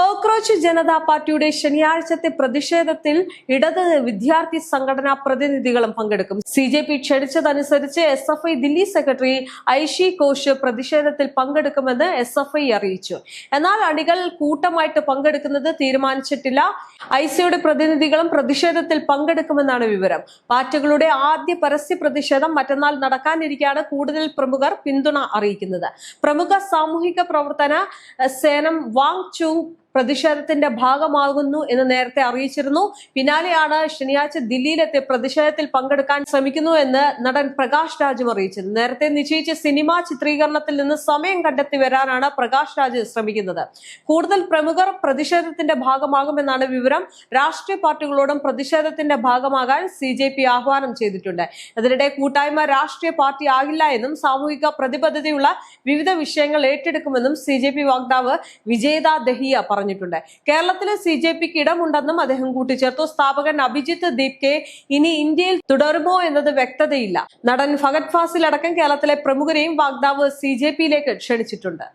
Cockroach Janata പാർട്ടിയുടെ ശനിയാഴ്ചത്തെ പ്രതിഷേധത്തിൽ ഇടത് വിദ്യാർത്ഥി സംഘടനാ പ്രതിനിധികളും പങ്കെടുക്കും. CJP ക്ഷണിച്ചതനുസരിച്ച് SFI Delhi secretary Aishe Ghosh പ്രതിഷേധത്തിൽ പങ്കെടുക്കുമെന്ന് SFI അറിയിച്ചു. എന്നാൽ അണികൾ കൂട്ടമായിട്ട് പങ്കെടുക്കുന്നത് തീരുമാനിച്ചിട്ടില്ല. ഐസിയുടെ പ്രതിനിധികളും പ്രതിഷേധത്തിൽ പങ്കെടുക്കുമെന്നാണ് വിവരം. പാർട്ടികളുടെ ആദ്യ പരസ്യ പ്രതിഷേധം മറ്റന്നാൾ നടക്കാനിരിക്കെയാണ് കൂടുതൽ പ്രമുഖർ പിന്തുണ അറിയിക്കുന്നത്. പ്രമുഖ സാമൂഹിക പ്രവർത്തന സേനം വാങ് ചുങ് പ്രതിഷേധത്തിന്റെ ഭാഗമാകുന്നു എന്ന് നേരത്തെ അറിയിച്ചിരുന്നു. പിന്നാലെയാണ് ശനിയാഴ്ച ദില്ലിയിലെത്തി പ്രതിഷേധത്തിൽ പങ്കെടുക്കാൻ ശ്രമിക്കുന്നു എന്ന് നടൻ പ്രകാശ് രാജും അറിയിച്ചത്. നേരത്തെ നിശ്ചയിച്ച സിനിമാ ചിത്രീകരണത്തിൽ നിന്ന് സമയം കണ്ടെത്തി വരാനാണ് പ്രകാശ് രാജ് ശ്രമിക്കുന്നത്. കൂടുതൽ പ്രമുഖർ പ്രതിഷേധത്തിന്റെ ഭാഗമാകുമെന്നാണ് വിവരം. രാഷ്ട്രീയ പാർട്ടികളോടും പ്രതിഷേധത്തിന്റെ ഭാഗമാകാൻ CJP ആഹ്വാനം ചെയ്തിട്ടുണ്ട്. ഇതിനിടെ കൂട്ടായ്മ രാഷ്ട്രീയ പാർട്ടി ആകില്ല എന്നും സാമൂഹിക പ്രതിബദ്ധതയുള്ള വിവിധ വിഷയങ്ങൾ ഏറ്റെടുക്കുമെന്നും CJP വക്താവ് വിജേത ദഹിയ പറഞ്ഞിട്ടുണ്ട്. കേരളത്തിലെ CJPക്ക് ഇടമുണ്ടെന്നും അദ്ദേഹം കൂട്ടിച്ചേർത്തു. സ്ഥാപകൻ അഭിജിത്ത് ദീപ്കെ ഇനി ഇന്ത്യയിൽ തുടരുമോ എന്നത് വ്യക്തതയില്ല. നടൻ ഫഹദ് ഫാസിൽ അടക്കം കേരളത്തിലെ പ്രമുഖരെയും വക്താവ് CJPയിലേക്ക് ക്ഷണിച്ചിട്ടുണ്ട്.